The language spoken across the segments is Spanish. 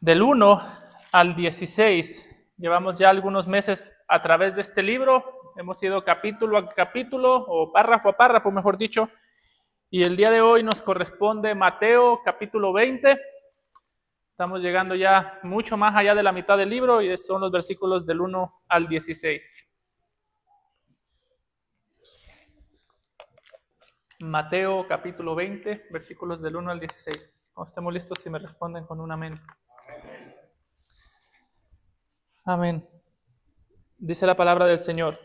Del 1 al 16. Llevamos ya algunos meses a través de este libro. Hemos ido capítulo a capítulo, o párrafo a párrafo, mejor dicho. Y el día de hoy nos corresponde Mateo, capítulo 20. Estamos llegando ya mucho más allá de la mitad del libro y son los versículos del 1 al 16. Mateo, capítulo 20, versículos del 1 al 16. Cuando estemos listos, si me responden con un amén. Amén. Dice la palabra del Señor.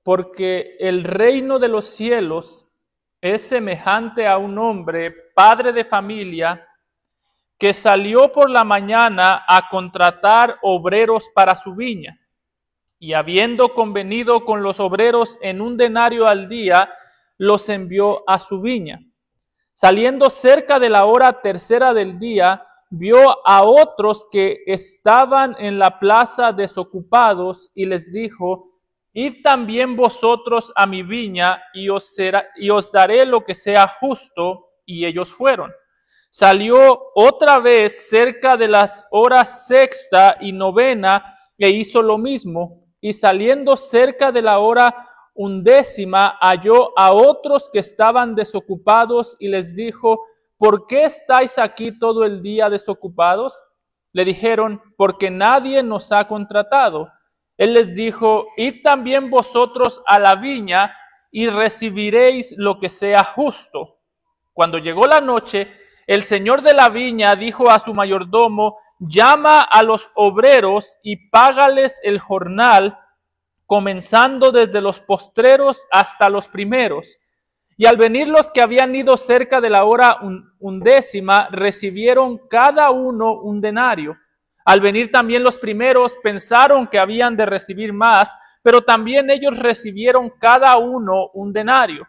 Porque el reino de los cielos es semejante a un hombre, padre de familia, que salió por la mañana a contratar obreros para su viña. Y habiendo convenido con los obreros en 1 denario al día, los envió a su viña. Saliendo cerca de la hora tercera del día, vio a otros que estaban en la plaza desocupados y les dijo: id también vosotros a mi viña y os daré lo que sea justo. Y ellos fueron. Salió otra vez cerca de las horas sexta y novena e hizo lo mismo. Y saliendo cerca de la hora 11, halló a otros que estaban desocupados y les dijo: ¿por qué estáis aquí todo el día desocupados? Le dijeron: porque nadie nos ha contratado. Él les dijo: id también vosotros a la viña y recibiréis lo que sea justo. Cuando llegó la noche, el señor de la viña dijo a su mayordomo: llama a los obreros y págales el jornal, comenzando desde los postreros hasta los primeros. Y al venir los que habían ido cerca de la hora 11, recibieron cada uno 1 denario. Al venir también los primeros, pensaron que habían de recibir más, pero también ellos recibieron cada uno 1 denario.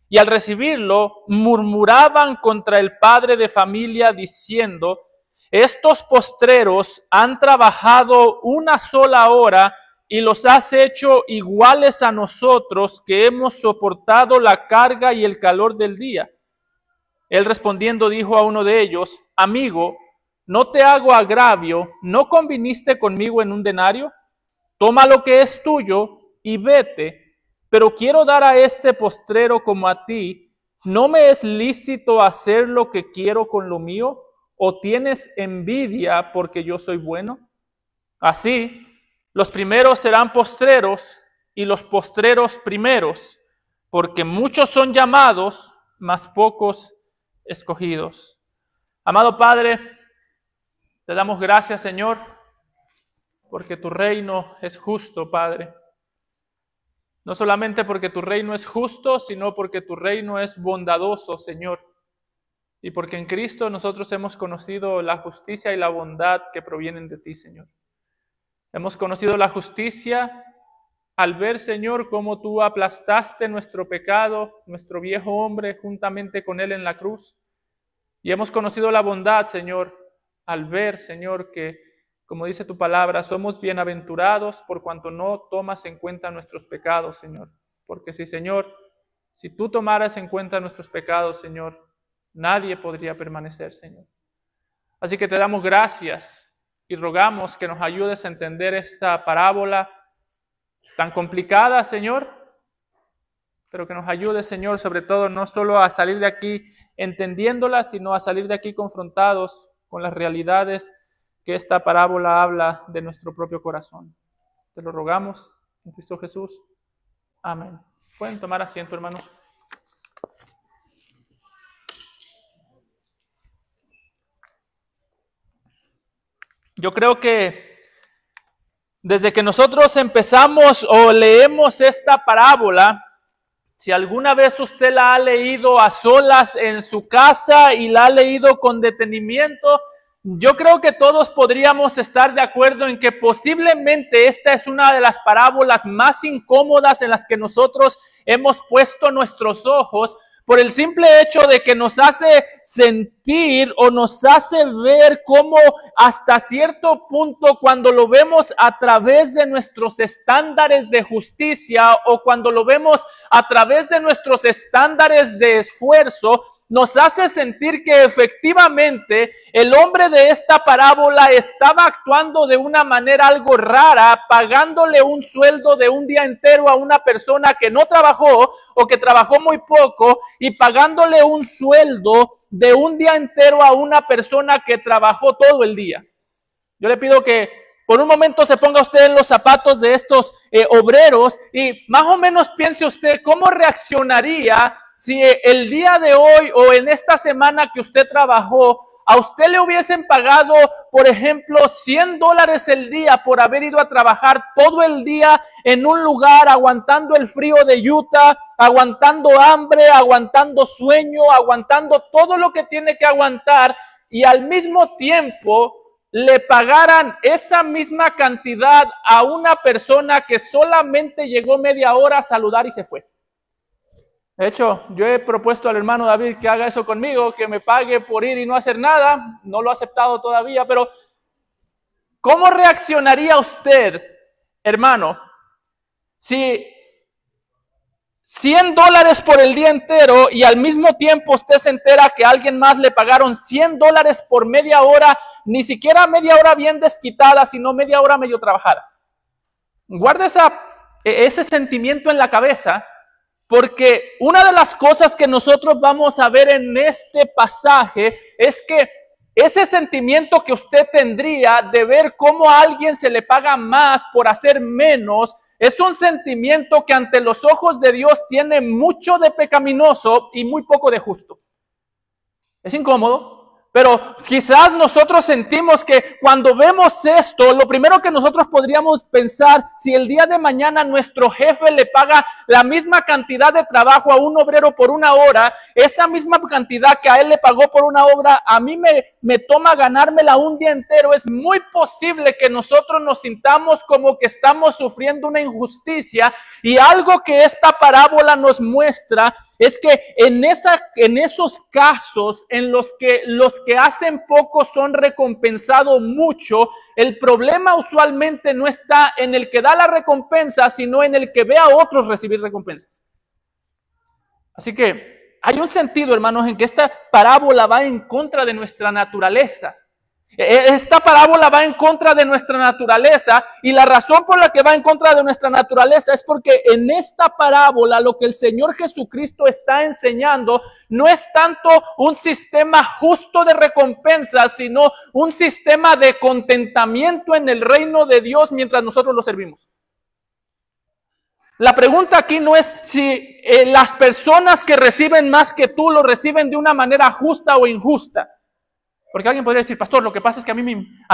Y al recibirlo, murmuraban contra el padre de familia, diciendo: estos postreros han trabajado 1 sola hora y los has hecho iguales a nosotros, que hemos soportado la carga y el calor del día. Él respondiendo dijo a uno de ellos: amigo, no te hago agravio, ¿no conviniste conmigo en 1 denario? Toma lo que es tuyo y vete. Pero quiero dar a este postrero como a ti. ¿No me es lícito hacer lo que quiero con lo mío? ¿O tienes envidia porque yo soy bueno? Así, los primeros serán postreros y los postreros primeros, porque muchos son llamados, mas pocos escogidos. Amado Padre, te damos gracias, Señor, porque tu reino es justo, Padre. No solamente porque tu reino es justo, sino porque tu reino es bondadoso, Señor. Y porque en Cristo nosotros hemos conocido la justicia y la bondad que provienen de ti, Señor. Hemos conocido la justicia al ver, Señor, cómo tú aplastaste nuestro pecado, nuestro viejo hombre, juntamente con él en la cruz. Y hemos conocido la bondad, Señor, al ver, Señor, que, como dice tu palabra, somos bienaventurados por cuanto no tomas en cuenta nuestros pecados, Señor. Porque si, Señor, si tú tomaras en cuenta nuestros pecados, Señor, nadie podría permanecer, Señor. Así que te damos gracias y rogamos que nos ayudes a entender esta parábola tan complicada, Señor, pero que nos ayude, Señor, sobre todo no solo a salir de aquí entendiéndola, sino a salir de aquí confrontados con las realidades que esta parábola habla de nuestro propio corazón. Te lo rogamos en Cristo Jesús. Amén. Pueden tomar asiento, hermanos. Yo creo que desde que nosotros empezamos o leemos esta parábola, si alguna vez usted la ha leído a solas en su casa y la ha leído con detenimiento, yo creo que todos podríamos estar de acuerdo en que posiblemente esta es una de las parábolas más incómodas en las que nosotros hemos puesto nuestros ojos, por el simple hecho de que nos hace sentir o nos hace ver cómo hasta cierto punto, cuando lo vemos a través de nuestros estándares de justicia o cuando lo vemos a través de nuestros estándares de esfuerzo, nos hace sentir que efectivamente el hombre de esta parábola estaba actuando de una manera algo rara, pagándole un sueldo de un día entero a una persona que no trabajó o que trabajó muy poco, y pagándole un sueldo de un día entero a una persona que trabajó todo el día. Yo le pido que por un momento se ponga usted en los zapatos de estos obreros y más o menos piense usted cómo reaccionaría si el día de hoy o en esta semana que usted trabajó, a usted le hubiesen pagado, por ejemplo, $100 el día por haber ido a trabajar todo el día en un lugar, aguantando el frío de Utah, aguantando hambre, aguantando sueño, aguantando todo lo que tiene que aguantar, y al mismo tiempo le pagaran esa misma cantidad a una persona que solamente llegó media hora a saludar y se fue. De hecho, yo he propuesto al hermano David que haga eso conmigo, que me pague por ir y no hacer nada. No lo ha aceptado todavía, pero ¿cómo reaccionaría usted, hermano, si $100 por el día entero y al mismo tiempo usted se entera que a alguien más le pagaron $100 por media hora, ni siquiera media hora bien desquitada, sino media hora medio trabajada? Guarda ese sentimiento en la cabeza, porque una de las cosas que nosotros vamos a ver en este pasaje es que ese sentimiento que usted tendría de ver cómo a alguien se le paga más por hacer menos, es un sentimiento que ante los ojos de Dios tiene mucho de pecaminoso y muy poco de justo. Es incómodo, pero quizás nosotros sentimos que cuando vemos esto, lo primero que nosotros podríamos pensar, si el día de mañana nuestro jefe le paga la misma cantidad de trabajo a un obrero por una hora, esa misma cantidad que a él le pagó por una hora, a mí me toma ganármela un día entero. Es muy posible que nosotros nos sintamos como que estamos sufriendo una injusticia, y algo que esta parábola nos muestra es que en esos casos en los que hacen poco son recompensados mucho, el problema usualmente no está en el que da la recompensa, sino en el que ve a otros recibir recompensas. Así que hay un sentido, hermanos, en que esta parábola va en contra de nuestra naturaleza. Esta parábola va en contra de nuestra naturaleza, y la razón por la que va en contra de nuestra naturaleza es porque en esta parábola lo que el Señor Jesucristo está enseñando no es tanto un sistema justo de recompensas, sino un sistema de contentamiento en el reino de Dios mientras nosotros lo servimos. La pregunta aquí no es si las personas que reciben más que tú lo reciben de una manera justa o injusta. Porque alguien podría decir: pastor, lo que pasa es que a mí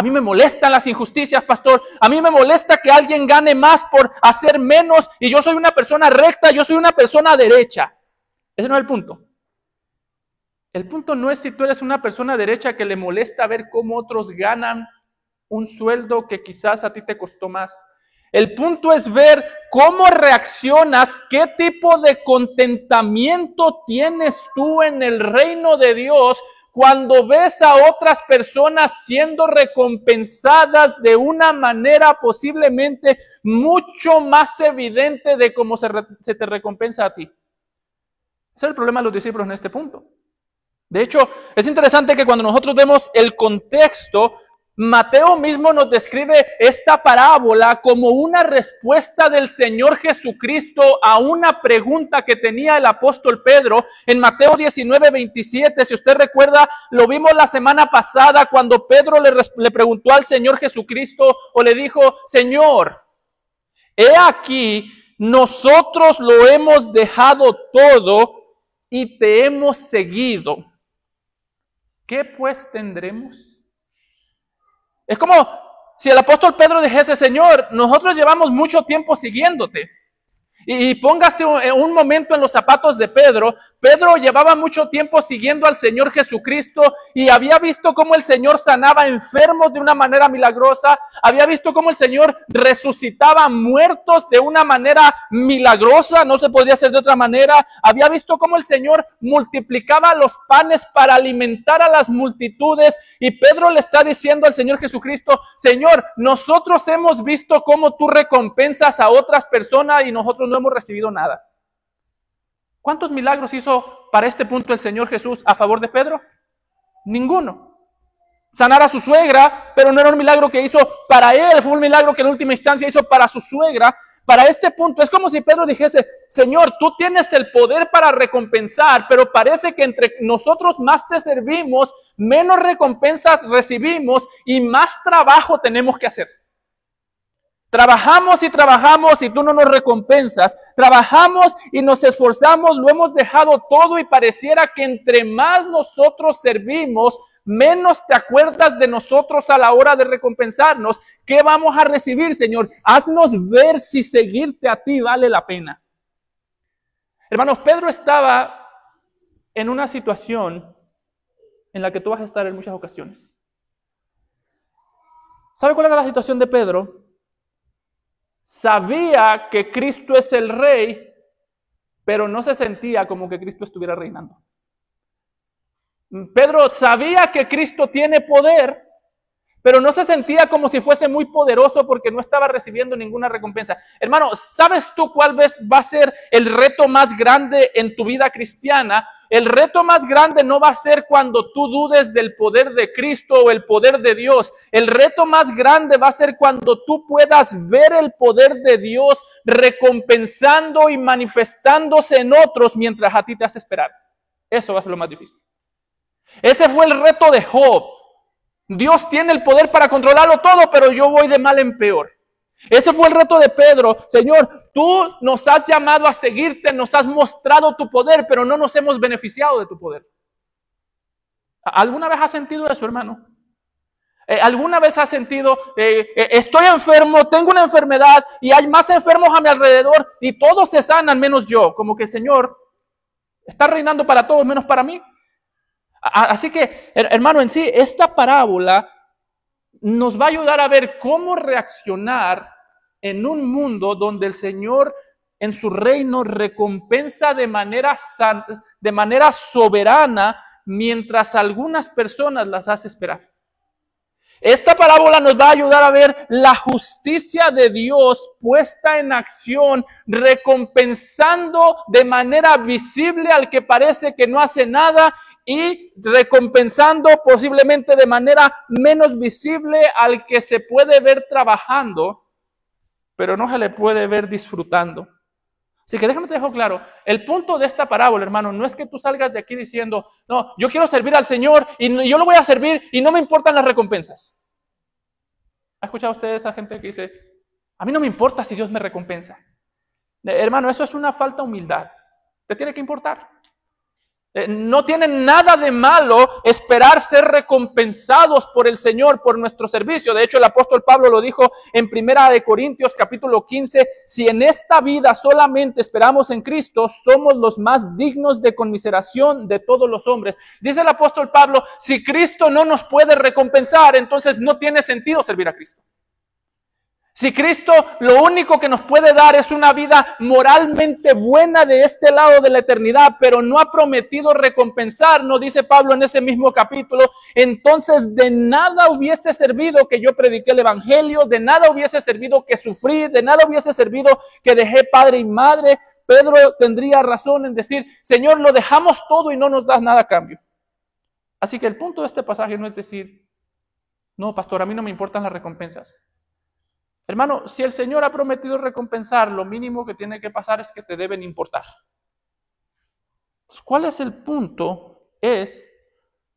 me molestan las injusticias, pastor. A mí me molesta que alguien gane más por hacer menos, y yo soy una persona recta, yo soy una persona derecha. Ese no es el punto. El punto no es si tú eres una persona derecha que le molesta ver cómo otros ganan un sueldo que quizás a ti te costó más. El punto es ver cómo reaccionas, qué tipo de contentamiento tienes tú en el reino de Dios cuando ves a otras personas siendo recompensadas de una manera posiblemente mucho más evidente de cómo se te recompensa a ti. Ese es el problema de los discípulos en este punto. De hecho, es interesante que cuando nosotros vemos el contexto, Mateo mismo nos describe esta parábola como una respuesta del Señor Jesucristo a una pregunta que tenía el apóstol Pedro en Mateo 19:27. Si usted recuerda, lo vimos la semana pasada cuando Pedro le preguntó al Señor Jesucristo, o le dijo: Señor, he aquí, nosotros lo hemos dejado todo y te hemos seguido. ¿Qué pues tendremos? Es como si el apóstol Pedro dijese: Señor, nosotros llevamos mucho tiempo siguiéndote. Y póngase un momento en los zapatos de Pedro. Pedro llevaba mucho tiempo siguiendo al Señor Jesucristo y había visto cómo el Señor sanaba enfermos de una manera milagrosa. Había visto cómo el Señor resucitaba muertos de una manera milagrosa, no se podía hacer de otra manera. Había visto cómo el Señor multiplicaba los panes para alimentar a las multitudes. Y Pedro le está diciendo al Señor Jesucristo: Señor, nosotros hemos visto cómo tú recompensas a otras personas y nosotros no hemos recibido nada. ¿Cuántos milagros hizo para este punto el Señor Jesús a favor de Pedro? Ninguno. Sanar a su suegra, pero no era un milagro que hizo para él, fue un milagro que en última instancia hizo para su suegra. Para este punto es como si Pedro dijese: Señor, tú tienes el poder para recompensar, pero parece que entre nosotros más te servimos, menos recompensas recibimos y más trabajo tenemos que hacer. Trabajamos y tú no nos recompensas. Trabajamos y nos esforzamos, lo hemos dejado todo y pareciera que entre más nosotros servimos, menos te acuerdas de nosotros a la hora de recompensarnos. ¿Qué vamos a recibir, Señor? Haznos ver si seguirte a ti vale la pena. Hermanos, Pedro estaba en una situación en la que tú vas a estar en muchas ocasiones. ¿Sabe cuál era la situación de Pedro? Sabía que Cristo es el Rey, pero no se sentía como que Cristo estuviera reinando. Pedro sabía que Cristo tiene poder, pero no se sentía como si fuese muy poderoso porque no estaba recibiendo ninguna recompensa. Hermano, ¿sabes tú cuál va a ser el reto más grande en tu vida cristiana? El reto más grande no va a ser cuando tú dudes del poder de Cristo o el poder de Dios. El reto más grande va a ser cuando tú puedas ver el poder de Dios recompensando y manifestándose en otros mientras a ti te hace esperar. Eso va a ser lo más difícil. Ese fue el reto de Job. Dios tiene el poder para controlarlo todo, pero yo voy de mal en peor. Ese fue el reto de Pedro. Señor, tú nos has llamado a seguirte, nos has mostrado tu poder, pero no nos hemos beneficiado de tu poder. ¿Alguna vez has sentido eso, hermano? ¿Alguna vez has sentido, estoy enfermo, tengo una enfermedad y hay más enfermos a mi alrededor y todos se sanan menos yo? Como que el Señor está reinando para todos menos para mí. Así que, hermano, en sí, esta parábola nos va a ayudar a ver cómo reaccionar en un mundo donde el Señor en su reino recompensa de manera soberana, mientras algunas personas las hace esperar. Esta parábola nos va a ayudar a ver la justicia de Dios puesta en acción, recompensando de manera visible al que parece que no hace nada y recompensando posiblemente de manera menos visible al que se puede ver trabajando, pero no se le puede ver disfrutando. Así que déjame te dejo claro, el punto de esta parábola, hermano, no es que tú salgas de aquí diciendo, no, yo quiero servir al Señor y yo lo voy a servir y no me importan las recompensas. ¿Ha escuchado usted a esa gente que dice, a mí no me importa si Dios me recompensa? Hermano, eso es una falta de humildad. Te tiene que importar. No tiene nada de malo esperar ser recompensados por el Señor por nuestro servicio. De hecho, el apóstol Pablo lo dijo en 1 Corintios capítulo 15, si en esta vida solamente esperamos en Cristo, somos los más dignos de conmiseración de todos los hombres. Dice el apóstol Pablo, si Cristo no nos puede recompensar, entonces no tiene sentido servir a Cristo. Si Cristo lo único que nos puede dar es una vida moralmente buena de este lado de la eternidad, pero no ha prometido recompensarnos, dice Pablo en ese mismo capítulo, entonces de nada hubiese servido que yo prediqué el evangelio, de nada hubiese servido que sufrí, de nada hubiese servido que dejé padre y madre. Pedro tendría razón en decir, Señor, lo dejamos todo y no nos das nada a cambio. Así que el punto de este pasaje no es decir, no, pastor, a mí no me importan las recompensas. Hermano, si el Señor ha prometido recompensar, lo mínimo que tiene que pasar es que te deben importar. ¿Cuál es el punto? Es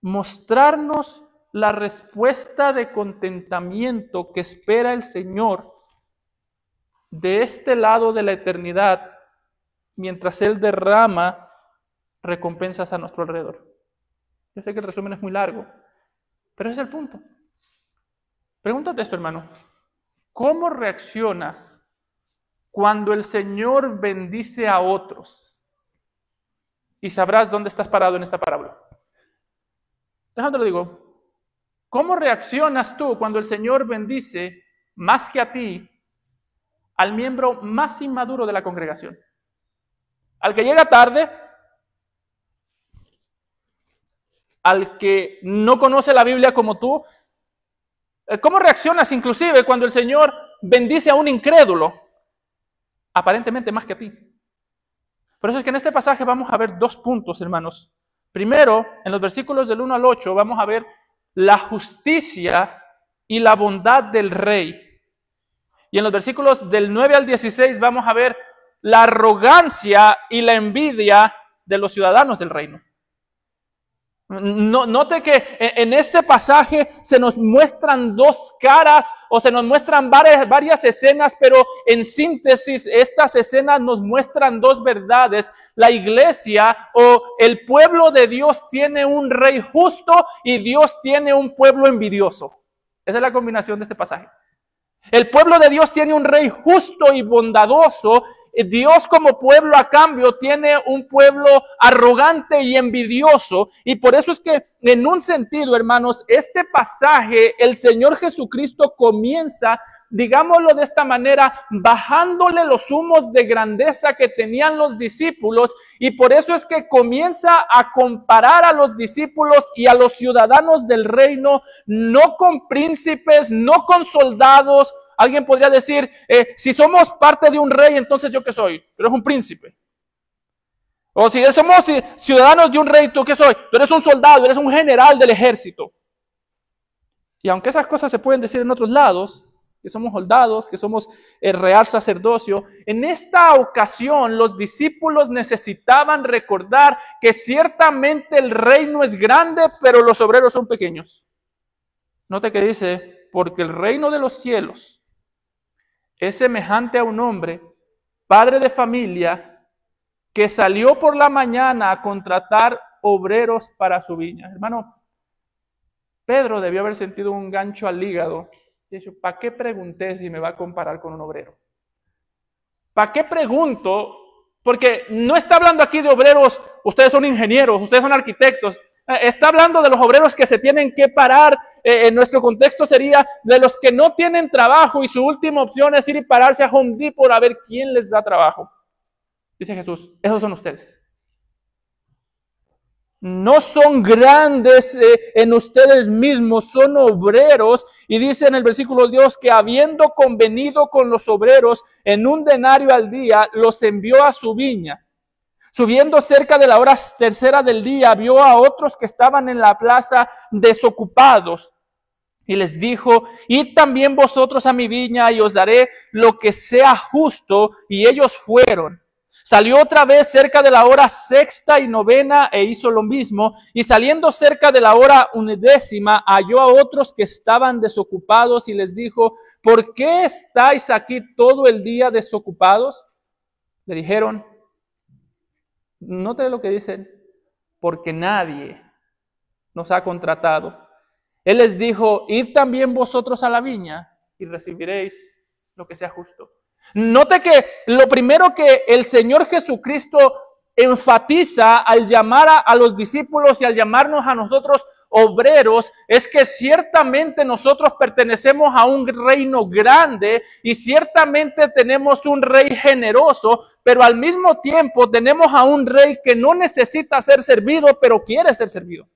mostrarnos la respuesta de contentamiento que espera el Señor de este lado de la eternidad, mientras Él derrama recompensas a nuestro alrededor. Yo sé que el resumen es muy largo, pero ese es el punto. Pregúntate esto, hermano. ¿Cómo reaccionas cuando el Señor bendice a otros? Y sabrás dónde estás parado en esta parábola. Déjame te lo digo. ¿Cómo reaccionas tú cuando el Señor bendice más que a ti al miembro más inmaduro de la congregación? Al que llega tarde, al que no conoce la Biblia como tú. ¿Cómo reaccionas inclusive cuando el Señor bendice a un incrédulo? Aparentemente más que a ti. Por eso es que en este pasaje vamos a ver dos puntos, hermanos. Primero, en los versículos del 1 al 8, vamos a ver la justicia y la bondad del rey. Y en los versículos del 9 al 16 vamos a ver la arrogancia y la envidia de los ciudadanos del reino. Note que en este pasaje se nos muestran dos caras o se nos muestran varias escenas, pero en síntesis estas escenas nos muestran dos verdades. La iglesia o el pueblo de Dios tiene un rey justo y Dios tiene un pueblo envidioso. Esa es la combinación de este pasaje. El pueblo de Dios tiene un rey justo y bondadoso. Dios como pueblo a cambio tiene un pueblo arrogante y envidioso. Y por eso es que en un sentido, hermanos, este pasaje, el Señor Jesucristo comienza, digámoslo de esta manera, bajándole los humos de grandeza que tenían los discípulos. Y por eso es que comienza a comparar a los discípulos y a los ciudadanos del reino, no con príncipes, no con soldados. Alguien podría decir, si somos parte de un rey, entonces ¿yo qué soy? Tú eres un príncipe. O si somos ciudadanos de un rey, ¿tú qué soy? Tú eres un soldado, eres un general del ejército. Y aunque esas cosas se pueden decir en otros lados, que somos soldados, que somos el real sacerdocio, en esta ocasión los discípulos necesitaban recordar que ciertamente el reino es grande, pero los obreros son pequeños. Note que dice, porque el reino de los cielos es semejante a un hombre, padre de familia, que salió por la mañana a contratar obreros para su viña. Hermano, Pedro debió haber sentido un gancho al hígado. De hecho, ¿para qué pregunté si me va a comparar con un obrero? ¿Para qué pregunto? Porque no está hablando aquí de obreros, ustedes son ingenieros, ustedes son arquitectos. Está hablando de los obreros que se tienen que parar. En nuestro contexto sería de los que no tienen trabajo y su última opción es ir y pararse a Home Depot a ver quién les da trabajo. Dice Jesús, esos son ustedes. No son grandes en ustedes mismos, son obreros. Y dice en el versículo Dios que habiendo convenido con los obreros en un denario al día, los envió a su viña. Subiendo cerca de la hora tercera del día, vio a otros que estaban en la plaza desocupados. Y les dijo, id también vosotros a mi viña y os daré lo que sea justo. Y ellos fueron. Salió otra vez cerca de la hora sexta y novena e hizo lo mismo. Y saliendo cerca de la hora undécima, halló a otros que estaban desocupados y les dijo, ¿por qué estáis aquí todo el día desocupados? Le dijeron, note lo que dicen, porque nadie nos ha contratado. Él les dijo, id también vosotros a la viña y recibiréis lo que sea justo. Note que lo primero que el Señor Jesucristo enfatiza al llamar a los discípulos y al llamarnos a nosotros obreros es que ciertamente nosotros pertenecemos a un reino grande y ciertamente tenemos un rey generoso, pero al mismo tiempo tenemos a un rey que no necesita ser servido, pero quiere ser servido.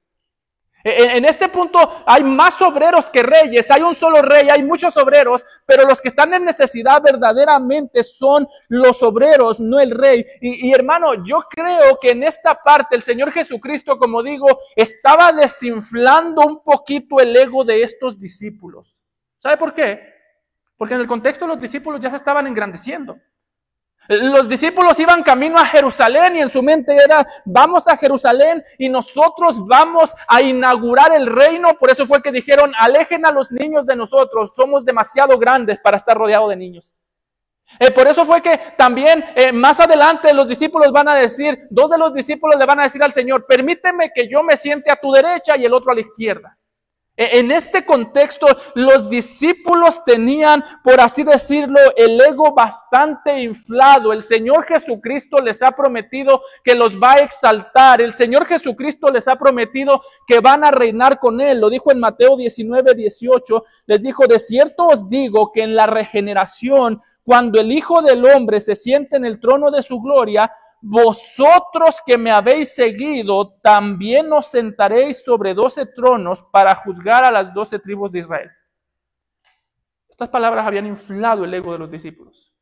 En este punto hay más obreros que reyes, hay un solo rey, hay muchos obreros, pero los que están en necesidad verdaderamente son los obreros, no el rey. Y hermano, yo creo que en esta parte el Señor Jesucristo, como digo, estaba desinflando un poquito el ego de estos discípulos. ¿Sabe por qué? Porque en el contexto los discípulos ya se estaban engrandeciendo. Los discípulos iban camino a Jerusalén y en su mente era, vamos a Jerusalén y nosotros vamos a inaugurar el reino. Por eso fue que dijeron, alejen a los niños de nosotros, somos demasiado grandes para estar rodeados de niños. Por eso fue que también más adelante los discípulos van a decir, dos de los discípulos le van a decir al Señor, permíteme que yo me siente a tu derecha y el otro a la izquierda. En este contexto, los discípulos tenían, por así decirlo, el ego bastante inflado. El Señor Jesucristo les ha prometido que los va a exaltar. El Señor Jesucristo les ha prometido que van a reinar con Él. Lo dijo en Mateo 19:18. Les dijo, de cierto os digo que en la regeneración, cuando el Hijo del Hombre se siente en el trono de su gloria, vosotros que me habéis seguido, también os sentaréis sobre 12 tronos para juzgar a las 12 tribus de Israel. Estas palabras habían inflado el ego de los discípulos.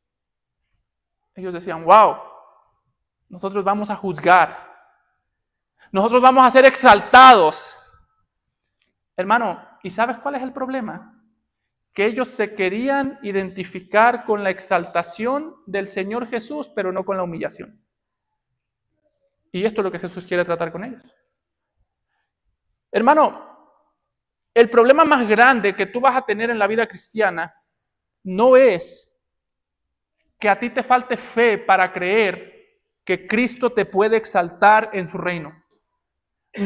Ellos decían, wow, nosotros vamos a juzgar. Nosotros vamos a ser exaltados. Hermano, ¿y sabes cuál es el problema? Que ellos se querían identificar con la exaltación del Señor Jesús, pero no con la humillación. Y esto es lo que Jesús quiere tratar con ellos. Hermano, el problema más grande que tú vas a tener en la vida cristiana no es que a ti te falte fe para creer que Cristo te puede exaltar en su reino.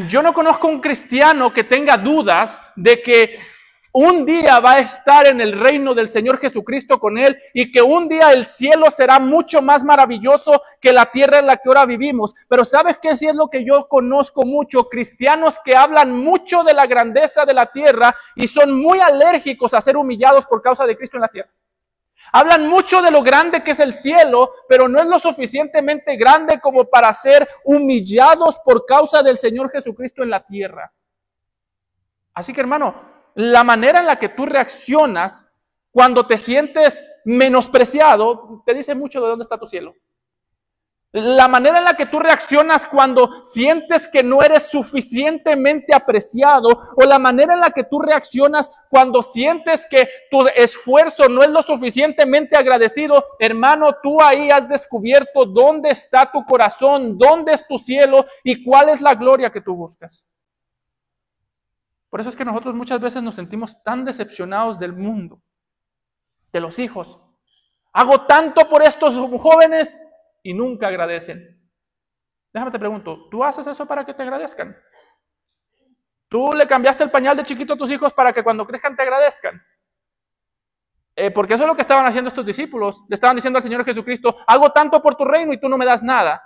Yo no conozco un cristiano que tenga dudas de que un día va a estar en el reino del Señor Jesucristo con Él y que un día el cielo será mucho más maravilloso que la tierra en la que ahora vivimos. Pero ¿sabes qué? Sí es lo que yo conozco mucho, cristianos que hablan mucho de la grandeza de la tierra y son muy alérgicos a ser humillados por causa de Cristo en la tierra. Hablan mucho de lo grande que es el cielo, pero no es lo suficientemente grande como para ser humillados por causa del Señor Jesucristo en la tierra. Así que, hermano, la manera en la que tú reaccionas cuando te sientes menospreciado te dice mucho de dónde está tu cielo. La manera en la que tú reaccionas cuando sientes que no eres suficientemente apreciado, o la manera en la que tú reaccionas cuando sientes que tu esfuerzo no es lo suficientemente agradecido, hermano, tú ahí has descubierto dónde está tu corazón, dónde es tu cielo y cuál es la gloria que tú buscas. Por eso es que nosotros muchas veces nos sentimos tan decepcionados del mundo, de los hijos. Hago tanto por estos jóvenes y nunca agradecen. Déjame te pregunto, ¿tú haces eso para que te agradezcan? ¿Tú le cambiaste el pañal de chiquito a tus hijos para que cuando crezcan te agradezcan? Porque eso es lo que estaban haciendo estos discípulos. Le estaban diciendo al Señor Jesucristo, hago tanto por tu reino y tú no me das nada.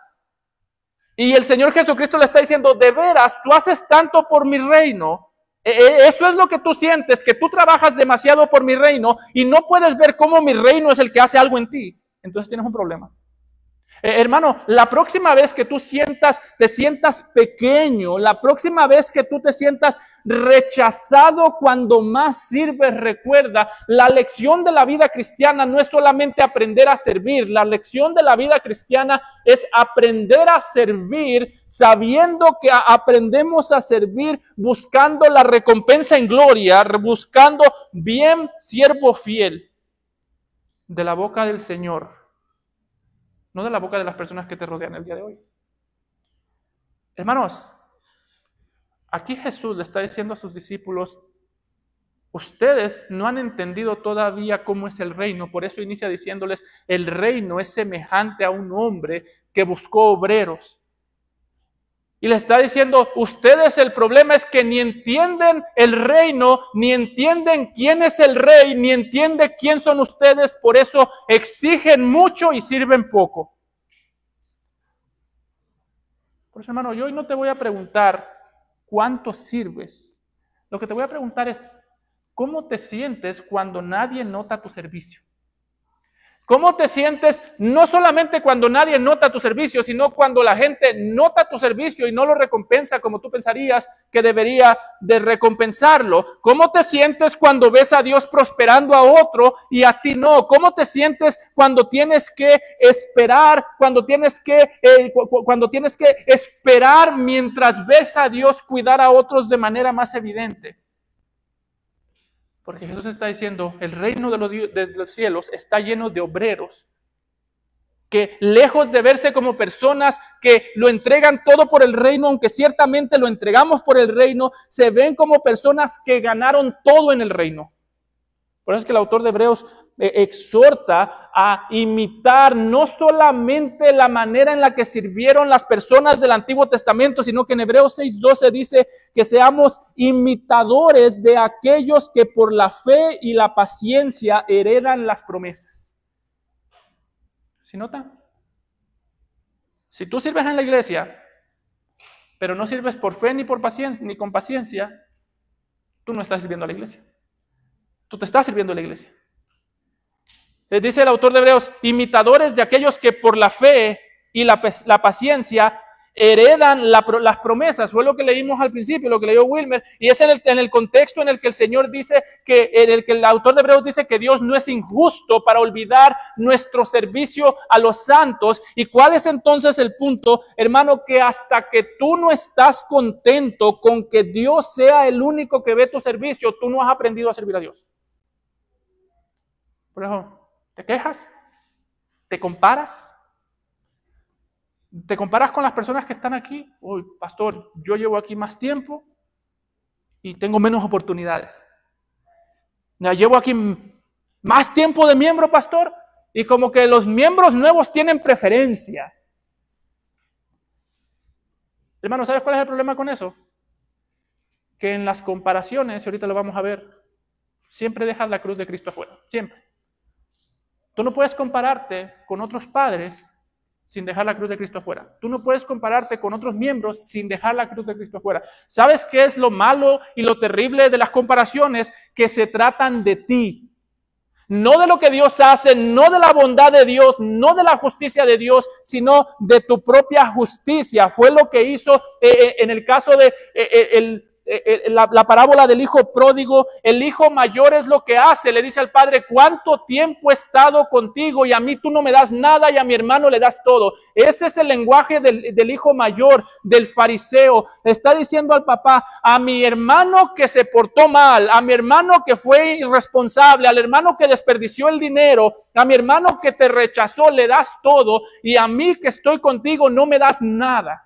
Y el Señor Jesucristo le está diciendo, de veras, tú haces tanto por mi reino. Eso es lo que tú sientes, que tú trabajas demasiado por mi reino y no puedes ver cómo mi reino es el que hace algo en ti. Entonces tienes un problema. Hermano, la próxima vez que tú te sientas pequeño, la próxima vez que tú te sientas rechazado cuando más sirves, recuerda, la lección de la vida cristiana no es solamente aprender a servir, la lección de la vida cristiana es aprender a servir sabiendo que aprendemos a servir buscando la recompensa en gloria, buscando bien siervo fiel de la boca del Señor. No de la boca de las personas que te rodean el día de hoy. Hermanos, aquí Jesús le está diciendo a sus discípulos, ustedes no han entendido todavía cómo es el reino, por eso inicia diciéndoles, el reino es semejante a un hombre que buscó obreros. Y le está diciendo, ustedes el problema es que ni entienden el reino, ni entienden quién es el rey, ni entienden quién son ustedes, por eso exigen mucho y sirven poco. Por eso, hermano, yo hoy no te voy a preguntar cuánto sirves. Lo que te voy a preguntar es, ¿cómo te sientes cuando nadie nota tu servicio? ¿Cómo te sientes no solamente cuando nadie nota tu servicio, sino cuando la gente nota tu servicio y no lo recompensa como tú pensarías que debería de recompensarlo? ¿Cómo te sientes cuando ves a Dios prosperando a otro y a ti no? ¿Cómo te sientes cuando tienes que esperar, cuando tienes que esperar mientras ves a Dios cuidar a otros de manera más evidente? Porque Jesús está diciendo, el reino de los cielos está lleno de obreros que lejos de verse como personas que lo entregan todo por el reino, aunque ciertamente lo entregamos por el reino, se ven como personas que ganaron todo en el reino. Por eso es que el autor de Hebreos exhorta a imitar no solamente la manera en la que sirvieron las personas del Antiguo Testamento, sino que en Hebreos 6:12 dice que seamos imitadores de aquellos que por la fe y la paciencia heredan las promesas. ¿Sí nota? Si tú sirves en la iglesia, pero no sirves por fe ni por paciencia, ni con paciencia, tú no estás sirviendo a la iglesia. Tú te estás sirviendo a la iglesia. Dice el autor de Hebreos, imitadores de aquellos que por la fe y la paciencia heredan las promesas. Fue lo que leímos al principio, lo que leyó Wilmer, y es en el contexto en el que el Señor dice en el que el autor de Hebreos dice que Dios no es injusto para olvidar nuestro servicio a los santos. ¿Y cuál es entonces el punto, hermano? Que hasta que tú no estás contento con que Dios sea el único que ve tu servicio, tú no has aprendido a servir a Dios. Por ejemplo, ¿te quejas? ¿Te comparas? ¿Te comparas con las personas que están aquí? Uy, pastor, yo llevo aquí más tiempo y tengo menos oportunidades. Ya llevo aquí más tiempo de miembro, pastor, y como que los miembros nuevos tienen preferencia. Hermano, ¿sabes cuál es el problema con eso? Que en las comparaciones, y ahorita lo vamos a ver, siempre dejas la cruz de Cristo afuera, siempre. Tú no puedes compararte con otros padres sin dejar la cruz de Cristo afuera. Tú no puedes compararte con otros miembros sin dejar la cruz de Cristo afuera. ¿Sabes qué es lo malo y lo terrible de las comparaciones? Que se tratan de ti. No de lo que Dios hace, no de la bondad de Dios, no de la justicia de Dios, sino de tu propia justicia. Fue lo que hizo en el caso de la parábola del hijo pródigo. El hijo mayor es lo que hace, le dice al padre: ¿cuánto tiempo he estado contigo y a mí tú no me das nada y a mi hermano le das todo? Ese es el lenguaje del hijo mayor, del fariseo. Está diciendo al papá: a mi hermano que se portó mal, a mi hermano que fue irresponsable, al hermano que desperdició el dinero, a mi hermano que te rechazó le das todo, y a mí que estoy contigo no me das nada.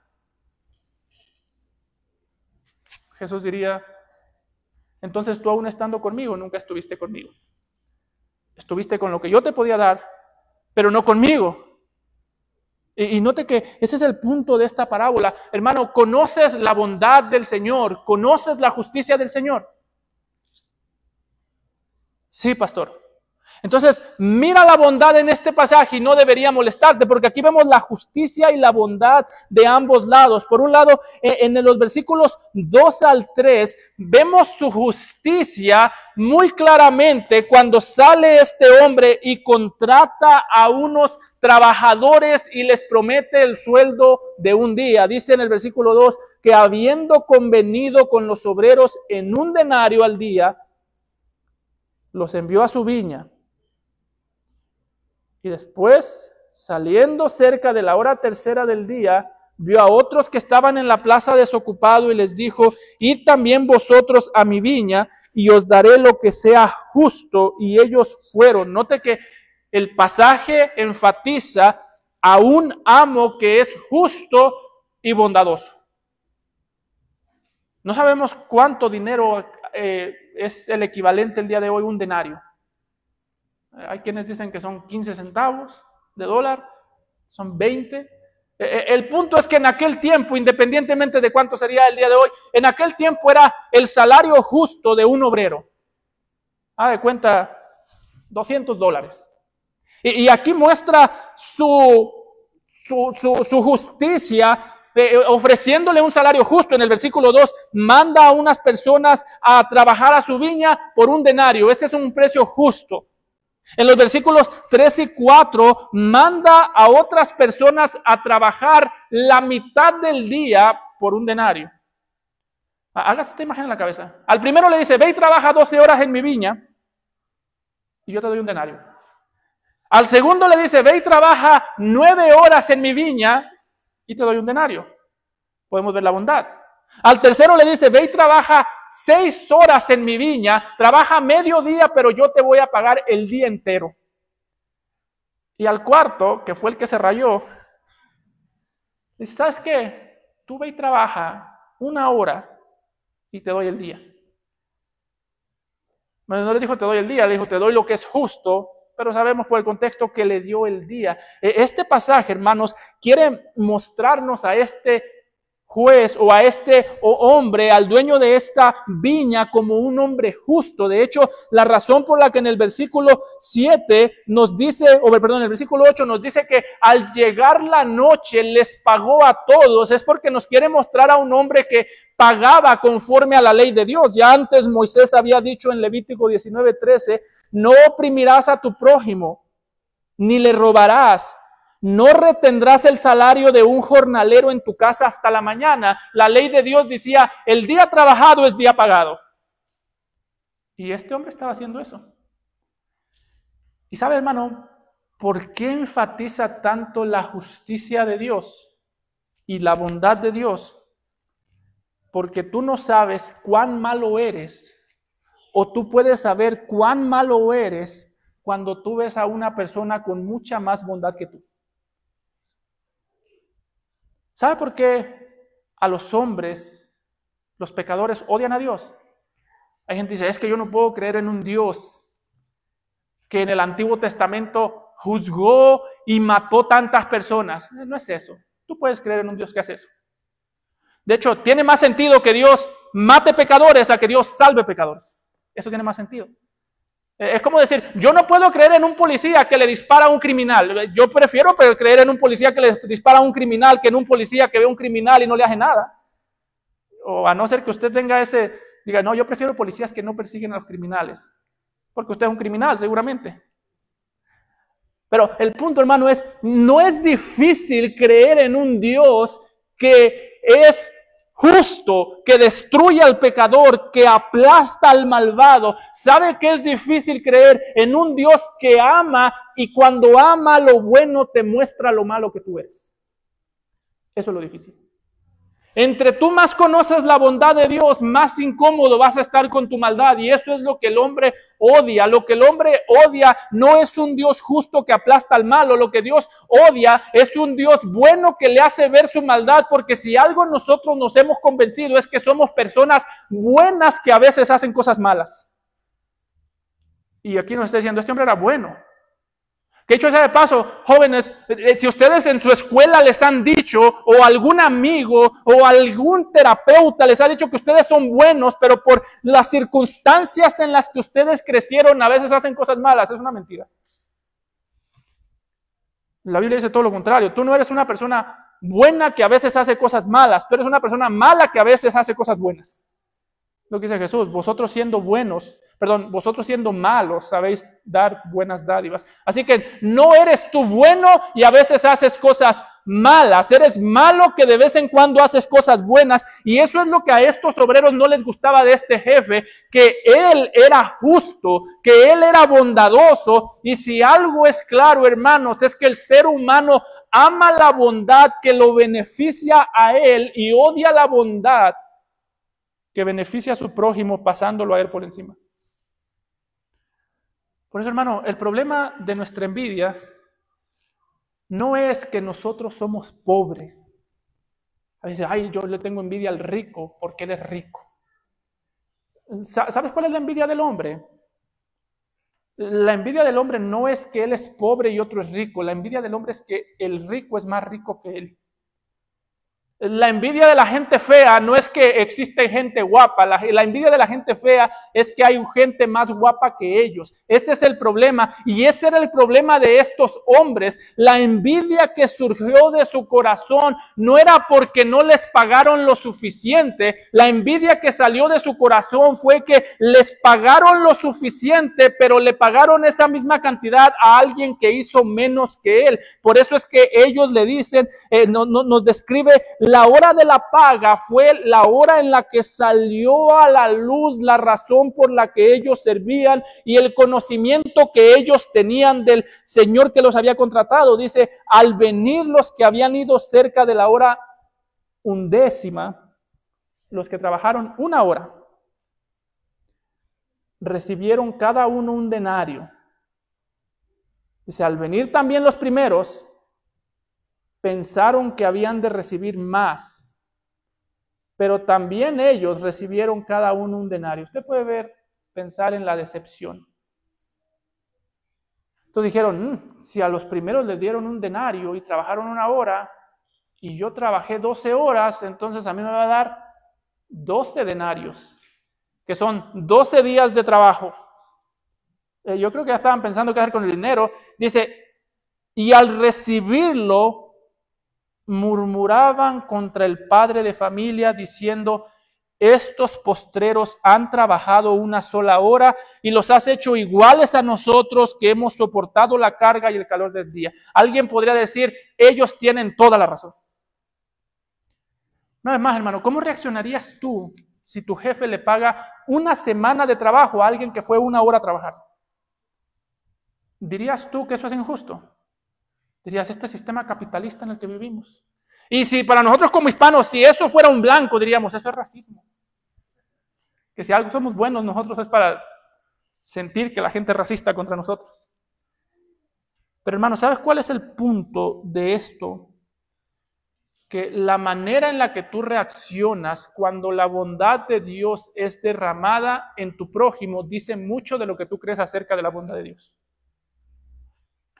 Jesús diría: entonces tú aún estando conmigo, nunca estuviste conmigo. Estuviste con lo que yo te podía dar, pero no conmigo. Y note que ese es el punto de esta parábola. Hermano, ¿conoces la bondad del Señor? ¿Conoces la justicia del Señor? Sí, pastor. Entonces, mira la bondad en este pasaje y no debería molestarte, porque aquí vemos la justicia y la bondad de ambos lados. Por un lado, en los versículos 2 al 3, vemos su justicia muy claramente cuando sale este hombre y contrata a unos trabajadores y les promete el sueldo de un día. Dice en el versículo 2 que habiendo convenido con los obreros en 1 denario al día, los envió a su viña. Y después, saliendo cerca de la hora tercera del día, vio a otros que estaban en la plaza desocupado y les dijo: id también vosotros a mi viña y os daré lo que sea justo. Y ellos fueron. Note que el pasaje enfatiza a un amo que es justo y bondadoso. No sabemos cuánto dinero es el equivalente el día de hoy, 1 denario. Hay quienes dicen que son 15 centavos de dólar, son 20. El punto es que en aquel tiempo, independientemente de cuánto sería el día de hoy, en aquel tiempo era el salario justo de un obrero. De cuenta, $200. Y aquí muestra su justicia, ofreciéndole un salario justo. En el versículo 2, manda a unas personas a trabajar a su viña por 1 denario. Ese es un precio justo. En los versículos 3 y 4, manda a otras personas a trabajar la mitad del día por 1 denario. Hágase esta imagen en la cabeza. Al primero le dice: ve y trabaja 12 horas en mi viña y yo te doy 1 denario. Al segundo le dice: ve y trabaja 9 horas en mi viña y te doy 1 denario. Podemos ver la bondad. Al tercero le dice: ve y trabaja 6 horas en mi viña, trabaja medio día, pero yo te voy a pagar el día entero. Y al cuarto, que fue el que se rayó, dice: ¿sabes qué? Tú ve y trabaja 1 hora y te doy el día. Bueno, no le dijo te doy el día, le dijo te doy lo que es justo, pero sabemos por el contexto que le dio el día. Este pasaje, hermanos, quiere mostrarnos a este juez o a este hombre, al dueño de esta viña, como un hombre justo. De hecho, la razón por la que en el versículo 7 nos dice, en el versículo 8 nos dice que al llegar la noche les pagó a todos, es porque nos quiere mostrar a un hombre que pagaba conforme a la ley de Dios. Ya antes Moisés había dicho en Levítico 19:13, no oprimirás a tu prójimo, ni le robarás, No retendrás el salario de un jornalero en tu casa hasta la mañana. La ley de Dios decía, el día trabajado es día pagado. Y este hombre estaba haciendo eso. Y sabe, hermano, ¿por qué enfatiza tanto la justicia de Dios y la bondad de Dios? Porque tú no sabes cuán malo eres, o tú puedes saber cuán malo eres cuando tú ves a una persona con mucha más bondad que tú. ¿Sabe por qué a los hombres, los pecadores, odian a Dios? Hay gente que dice, es que yo no puedo creer en un Dios que en el Antiguo Testamento juzgó y mató tantas personas. No es eso. Tú puedes creer en un Dios que hace eso. De hecho, tiene más sentido que Dios mate pecadores a que Dios salve pecadores. Eso tiene más sentido. Es como decir, yo no puedo creer en un policía que le dispara a un criminal. Yo prefiero creer en un policía que le dispara a un criminal que en un policía que ve a un criminal y no le hace nada. O a no ser que usted tenga diga, no, yo prefiero policías que no persiguen a los criminales. Porque usted es un criminal, seguramente. Pero el punto, hermano, no es difícil creer en un Dios que es justo, que destruye al pecador, que aplasta al malvado. ¿Sabe que es difícil creer en un Dios que ama y cuando ama lo bueno te muestra lo malo que tú eres? Eso es lo difícil. Entre tú más conoces la bondad de Dios, más incómodo vas a estar con tu maldad. Y eso es lo que el hombre odia. Lo que el hombre odia no es un Dios justo que aplasta al malo. Lo que Dios odia es un Dios bueno que le hace ver su maldad. Porque si algo nosotros nos hemos convencido es que somos personas buenas que a veces hacen cosas malas. Y aquí nos está diciendo, este hombre era bueno. Que dicho sea de paso, jóvenes, si ustedes en su escuela les han dicho, o algún amigo, o algún terapeuta les ha dicho que ustedes son buenos, pero por las circunstancias en las que ustedes crecieron, a veces hacen cosas malas, es una mentira. La Biblia dice todo lo contrario. Tú no eres una persona buena que a veces hace cosas malas, tú eres una persona mala que a veces hace cosas buenas. Lo que dice Jesús, vosotros siendo malos, sabéis dar buenas dádivas. Así que no eres tú bueno y a veces haces cosas malas. Eres malo que de vez en cuando haces cosas buenas. Y eso es lo que a estos obreros no les gustaba de este jefe, que él era justo, que él era bondadoso. Y si algo es claro, hermanos, es que el ser humano ama la bondad que lo beneficia a él y odia la bondad que beneficia a su prójimo pasándolo a él por encima. Por eso, hermano, el problema de nuestra envidia no es que nosotros somos pobres. A veces, yo le tengo envidia al rico porque él es rico. ¿Sabes cuál es la envidia del hombre? La envidia del hombre no es que él es pobre y otro es rico. La envidia del hombre es que el rico es más rico que él. La envidia de la gente fea no es que existe gente guapa, la envidia de la gente fea es que hay gente más guapa que ellos. Ese es el problema y ese era el problema de estos hombres. La envidia que surgió de su corazón no era porque no les pagaron lo suficiente. La envidia que salió de su corazón fue que les pagaron lo suficiente, pero le pagaron esa misma cantidad a alguien que hizo menos que él. Por eso es que ellos le dicen, nos describe la hora de la paga fue la hora en la que salió a la luz la razón por la que ellos servían y el conocimiento que ellos tenían del Señor que los había contratado. Dice, al venir los que habían ido cerca de la hora 11ª, los que trabajaron 1 hora, recibieron cada uno un denario. Dice, al venir también los primeros, pensaron que habían de recibir más, pero también ellos recibieron cada uno un denario. Usted puede pensar en la decepción. Entonces dijeron, si a los primeros les dieron un denario y trabajaron 1 hora, y yo trabajé 12 horas, entonces a mí me va a dar 12 denarios, que son 12 días de trabajo. Yo creo que ya estaban pensando qué hacer con el dinero. Dice, y al recibirlo, murmuraban contra el padre de familia diciendo, estos postreros han trabajado una sola hora y los has hecho iguales a nosotros que hemos soportado la carga y el calor del día. Alguien podría decir, ellos tienen toda la razón. No es más, hermano, ¿cómo reaccionarías tú si tu jefe le paga una semana de trabajo a alguien que fue una hora a trabajar? ¿Dirías tú que eso es injusto? Dirías, este sistema capitalista en el que vivimos. Y si para nosotros como hispanos, si eso fuera un blanco, diríamos, eso es racismo. Que si algo somos buenos nosotros es para sentir que la gente es racista contra nosotros. Pero hermano, ¿sabes cuál es el punto de esto? Que la manera en la que tú reaccionas cuando la bondad de Dios es derramada en tu prójimo dice mucho de lo que tú crees acerca de la bondad de Dios.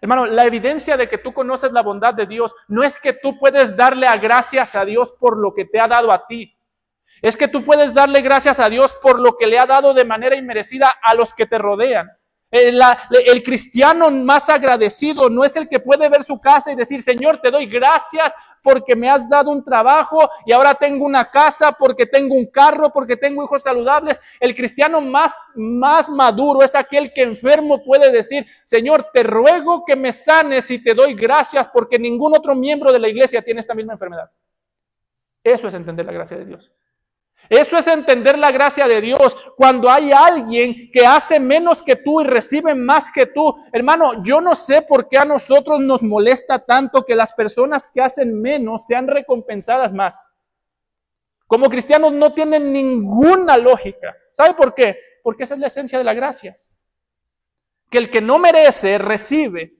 Hermano, la evidencia de que tú conoces la bondad de Dios no es que tú puedes darle gracias a Dios por lo que te ha dado a ti. Es que tú puedes darle gracias a Dios por lo que le ha dado de manera inmerecida a los que te rodean. El cristiano más agradecido no es el que puede ver su casa y decir, Señor, te doy gracias porque me has dado un trabajo y ahora tengo una casa, porque tengo un carro, porque tengo hijos saludables. El cristiano más maduro es aquel que enfermo puede decir, Señor, te ruego que me sanes y te doy gracias porque ningún otro miembro de la iglesia tiene esta misma enfermedad. Eso es entender la gracia de Dios. Eso es entender la gracia de Dios. Cuando hay alguien que hace menos que tú y recibe más que tú, hermano, yo no sé por qué a nosotros nos molesta tanto que las personas que hacen menos sean recompensadas más. Como cristianos no tienen ninguna lógica. ¿Sabe por qué? Porque esa es la esencia de la gracia. Que el que no merece recibe.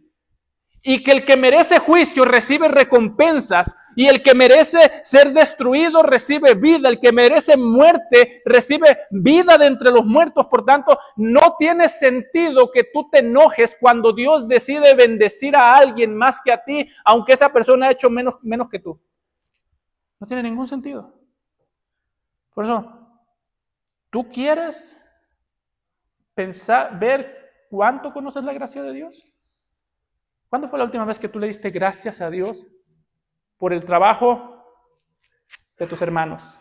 Y que el que merece juicio recibe recompensas, y el que merece ser destruido recibe vida, el que merece muerte recibe vida de entre los muertos. Por tanto, no tiene sentido que tú te enojes cuando Dios decide bendecir a alguien más que a ti, aunque esa persona ha hecho menos que tú. No tiene ningún sentido. Por eso, ¿tú quieres ver cuánto conoces la gracia de Dios? ¿Cuándo fue la última vez que tú le diste gracias a Dios por el trabajo de tus hermanos?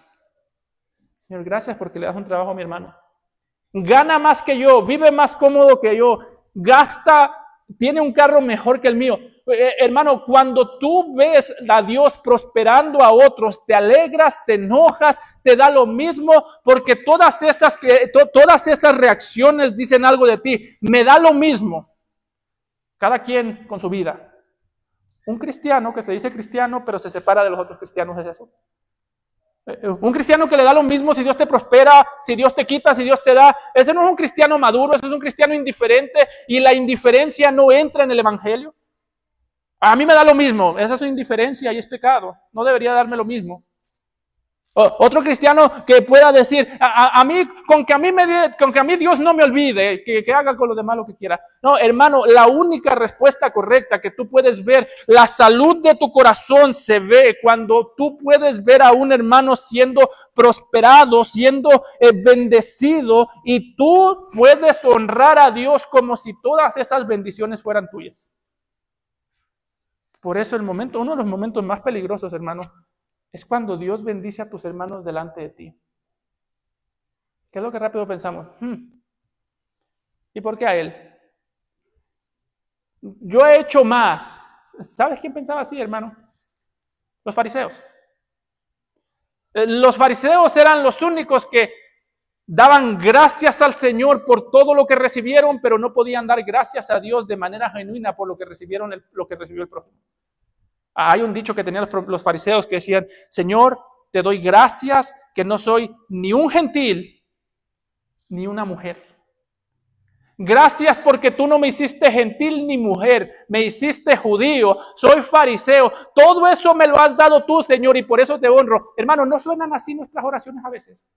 Señor, gracias porque le das un trabajo a mi hermano. Gana más que yo, vive más cómodo que yo, tiene un carro mejor que el mío. Hermano, cuando tú ves a Dios prosperando a otros, te alegras, te enojas, te da lo mismo, porque todas esas reacciones dicen algo de ti. Me da lo mismo. Cada quien con su vida. Un cristiano que se dice cristiano, pero se separa de los otros cristianos, es eso. Un cristiano que le da lo mismo si Dios te prospera, si Dios te quita, si Dios te da. Ese no es un cristiano maduro, ese es un cristiano indiferente, y la indiferencia no entra en el evangelio. A mí me da lo mismo, esa es indiferencia y es pecado. No debería darme lo mismo. Otro cristiano que pueda decir, con que a mí Dios no me olvide, que haga con los demás lo que quiera. No, hermano, la única respuesta correcta que tú puedes ver, la salud de tu corazón se ve cuando tú puedes ver a un hermano siendo prosperado, siendo bendecido, y tú puedes honrar a Dios como si todas esas bendiciones fueran tuyas. Por eso uno de los momentos más peligrosos, hermano, es cuando Dios bendice a tus hermanos delante de ti. ¿Qué es lo que rápido pensamos? ¿Y por qué a él? Yo he hecho más. ¿Sabes quién pensaba así, hermano? Los fariseos. Los fariseos eran los únicos que daban gracias al Señor por todo lo que recibieron, pero no podían dar gracias a Dios de manera genuina por lo que recibió el prójimo. Hay un dicho que tenían los fariseos que decían, Señor, te doy gracias que no soy ni un gentil ni una mujer. Gracias porque tú no me hiciste gentil ni mujer, me hiciste judío, soy fariseo. Todo eso me lo has dado tú, Señor, y por eso te honro. Hermano, ¿no suenan así nuestras oraciones a veces?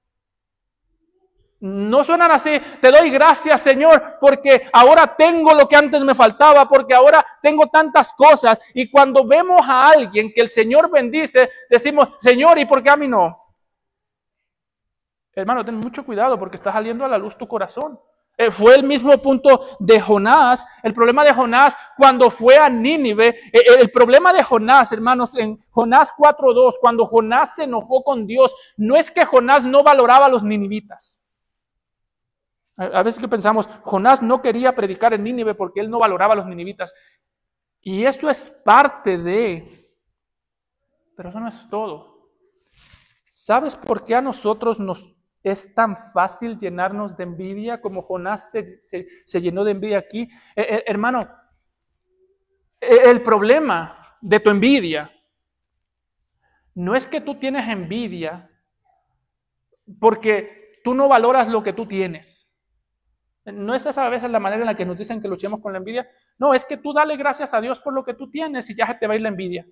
No suenan así. Te doy gracias, Señor, porque ahora tengo lo que antes me faltaba, porque ahora tengo tantas cosas. Y cuando vemos a alguien que el Señor bendice, decimos, Señor, ¿y por qué a mí no? Hermano, ten mucho cuidado porque está saliendo a la luz tu corazón. Fue el mismo punto de Jonás. El problema de Jonás cuando fue a Nínive, el problema de Jonás, hermanos, en Jonás 4:2, cuando Jonás se enojó con Dios, no es que Jonás no valoraba a los ninivitas. A veces que pensamos, Jonás no quería predicar en Nínive porque él no valoraba a los ninivitas. Y eso es parte de, pero eso no es todo. ¿Sabes por qué a nosotros nos es tan fácil llenarnos de envidia como Jonás se llenó de envidia aquí? Hermano, el problema de tu envidia no es que tú tienes envidia porque tú no valoras lo que tú tienes. No es esa a veces la manera en la que nos dicen que luchemos con la envidia. No, es que tú dale gracias a Dios por lo que tú tienes y ya se te va a ir la envidia.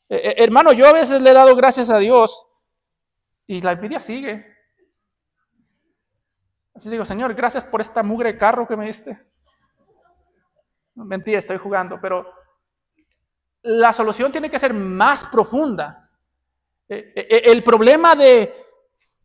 Hermano, yo a veces le he dado gracias a Dios y la envidia sigue. Así digo, Señor, gracias por esta mugre carro que me diste. Mentira, estoy jugando, pero la solución tiene que ser más profunda. El problema de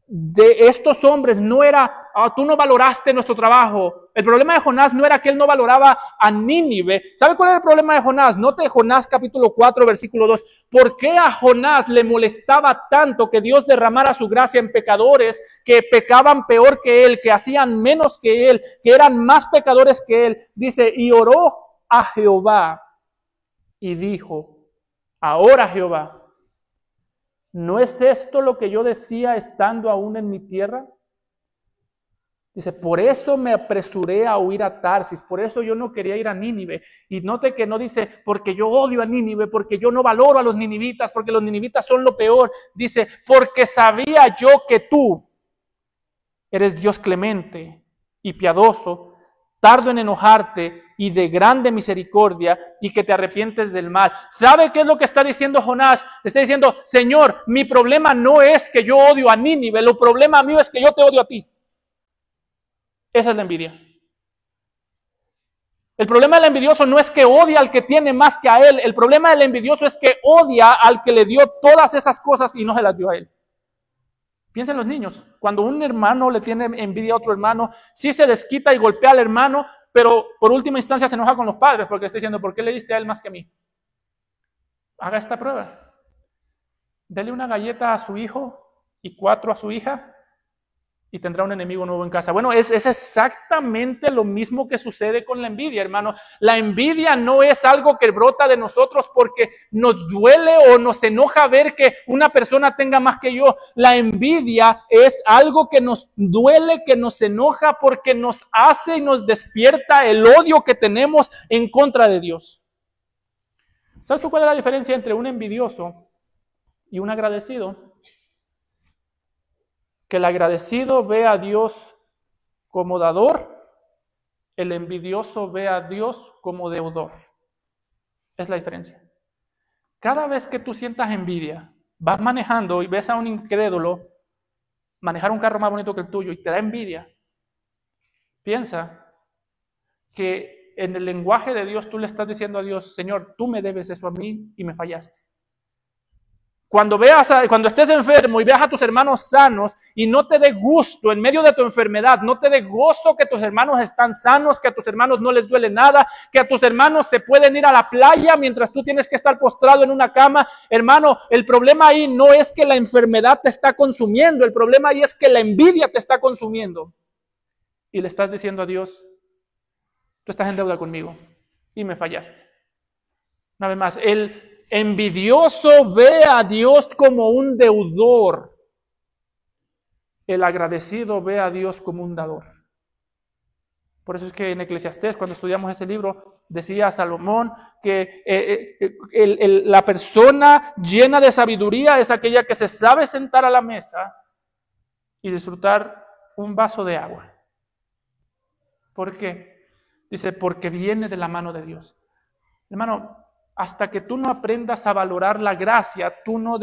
estos hombres no era, tú no valoraste nuestro trabajo. El problema de Jonás no era que él no valoraba a Nínive. ¿Sabe cuál era el problema de Jonás? Note Jonás capítulo 4, versículo 2. ¿Por qué a Jonás le molestaba tanto que Dios derramara su gracia en pecadores que pecaban peor que él, que hacían menos que él, que eran más pecadores que él? Dice, y oró a Jehová y dijo, ahora Jehová, ¿no es esto lo que yo decía estando aún en mi tierra? Dice, por eso me apresuré a huir a Tarsis, por eso yo no quería ir a Nínive. Y note que no dice, porque yo odio a Nínive, porque yo no valoro a los ninivitas, porque los ninivitas son lo peor. Dice, porque sabía yo que tú eres Dios clemente y piadoso, tardo en enojarte y de grande misericordia, y que te arrepientes del mal. ¿Sabe qué es lo que está diciendo Jonás? Está diciendo, Señor, mi problema no es que yo odio a Nínive, el problema mío es que yo te odio a ti. Esa es la envidia. El problema del envidioso no es que odia al que tiene más que a él, el problema del envidioso es que odia al que le dio todas esas cosas y no se las dio a él. Piensa en los niños, cuando un hermano le tiene envidia a otro hermano, sí se desquita y golpea al hermano, pero por última instancia se enoja con los padres porque está diciendo, ¿por qué le diste a él más que a mí? Haga esta prueba. Dele una galleta a su hijo y 4 a su hija y tendrá un enemigo nuevo en casa. Bueno, es exactamente lo mismo que sucede con la envidia, hermano. La envidia no es algo que brota de nosotros porque nos duele o nos enoja ver que una persona tenga más que yo. La envidia es algo que nos duele, que nos enoja porque nos hace y nos despierta el odio que tenemos en contra de Dios. ¿Sabes tú cuál es la diferencia entre un envidioso y un agradecido? Que el agradecido ve a Dios como dador, el envidioso ve a Dios como deudor. Es la diferencia. Cada vez que tú sientas envidia, vas manejando y ves a un incrédulo manejar un carro más bonito que el tuyo y te da envidia, piensa que en el lenguaje de Dios tú le estás diciendo a Dios, Señor, tú me debes eso a mí y me fallaste. Cuando estés enfermo y veas a tus hermanos sanos y no te dé gusto en medio de tu enfermedad, no te dé gozo que tus hermanos están sanos, que a tus hermanos no les duele nada, que a tus hermanos se pueden ir a la playa mientras tú tienes que estar postrado en una cama. Hermano, el problema ahí no es que la enfermedad te está consumiendo, el problema ahí es que la envidia te está consumiendo. Y le estás diciendo a Dios, tú estás en deuda conmigo y me fallaste. Una vez más, el envidioso ve a Dios como un deudor. El agradecido ve a Dios como un dador. Por eso es que en Eclesiastés, cuando estudiamos ese libro, decía Salomón que la persona llena de sabiduría es aquella que se sabe sentar a la mesa y disfrutar un vaso de agua. ¿Por qué? Dice, porque viene de la mano de Dios. Hermano, hasta que tú no aprendas a valorar la gracia, tú no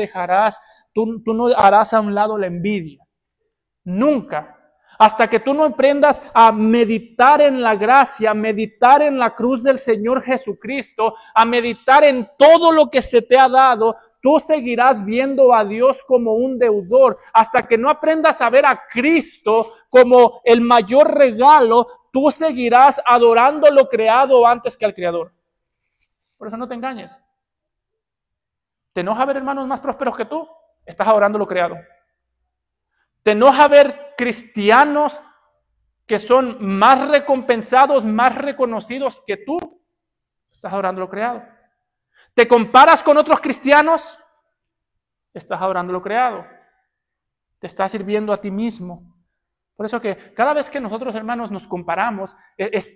harás a un lado la envidia. Nunca. Hasta que tú no aprendas a meditar en la gracia, a meditar en la cruz del Señor Jesucristo, a meditar en todo lo que se te ha dado, tú seguirás viendo a Dios como un deudor. Hasta que no aprendas a ver a Cristo como el mayor regalo, tú seguirás adorando lo creado antes que al Creador. Por eso no te engañes. ¿Te enoja ver hermanos más prósperos que tú? Estás adorando lo creado. ¿Te enoja ver cristianos que son más recompensados, más reconocidos que tú? Estás adorando lo creado. ¿Te comparas con otros cristianos? Estás adorando lo creado. Te estás sirviendo a ti mismo. Por eso que cada vez que nosotros, hermanos, nos comparamos, es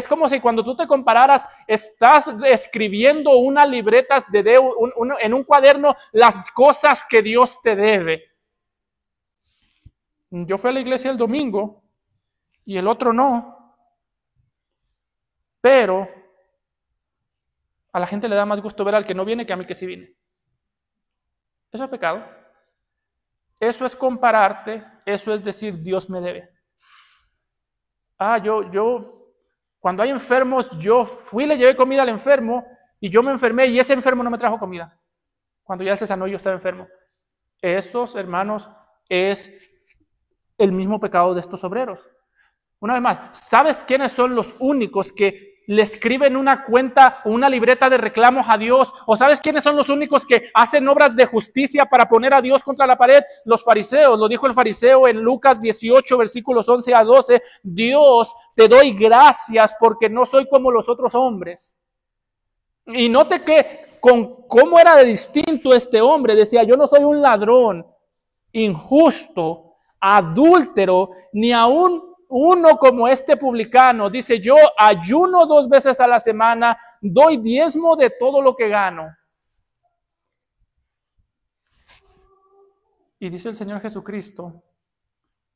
como si cuando tú te compararas, estás escribiendo unas libretas en un cuaderno las cosas que Dios te debe. Yo fui a la iglesia el domingo y el otro no, pero a la gente le da más gusto ver al que no viene que a mí que sí vine. Eso es pecado. Eso es compararte, eso es decir, Dios me debe. Cuando hay enfermos, yo fui y le llevé comida al enfermo y yo me enfermé y ese enfermo no me trajo comida. Cuando ya él se sanó, yo estaba enfermo. Esos, hermanos, es el mismo pecado de estos obreros. Una vez más, ¿sabes quiénes son los únicos que le escriben una cuenta o una libreta de reclamos a Dios? ¿O sabes quiénes son los únicos que hacen obras de justicia para poner a Dios contra la pared? Los fariseos. Lo dijo el fariseo en Lucas 18, versículos 11 a 12. Dios, te doy gracias porque no soy como los otros hombres. Y note que con cómo era de distinto este hombre. Decía, yo no soy un ladrón, injusto, adúltero, ni aún uno como este publicano. Dice, yo ayuno 2 veces a la semana, doy diezmo de todo lo que gano. Y dice el Señor Jesucristo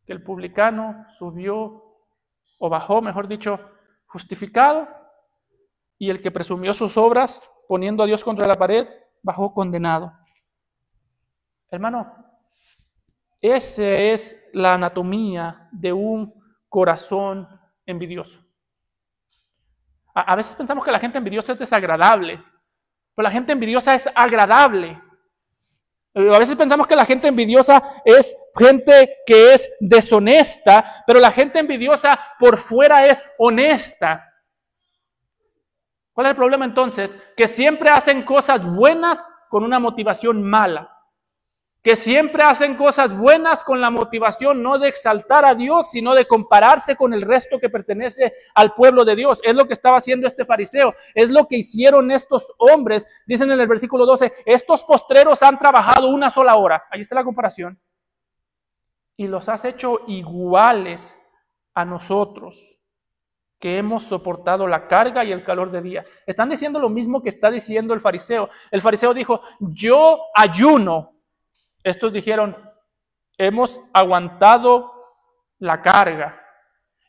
que el publicano subió o bajó, mejor dicho, justificado, y el que presumió sus obras poniendo a Dios contra la pared, bajó condenado. Hermano, esa es la anatomía de un corazón envidioso. A veces pensamos que la gente envidiosa es desagradable, pero la gente envidiosa es agradable. A veces pensamos que la gente envidiosa es gente que es deshonesta, pero la gente envidiosa por fuera es honesta. ¿Cuál es el problema entonces? Que siempre hacen cosas buenas con una motivación mala. Que siempre hacen cosas buenas con la motivación no de exaltar a Dios, sino de compararse con el resto que pertenece al pueblo de Dios. Es lo que estaba haciendo este fariseo, es lo que hicieron estos hombres. Dicen en el versículo 12, estos postreros han trabajado 1 sola hora. Ahí está la comparación. Y los has hecho iguales a nosotros, que hemos soportado la carga y el calor de día. Están diciendo lo mismo que está diciendo el fariseo. El fariseo dijo, yo ayuno. Estos dijeron, hemos aguantado la carga.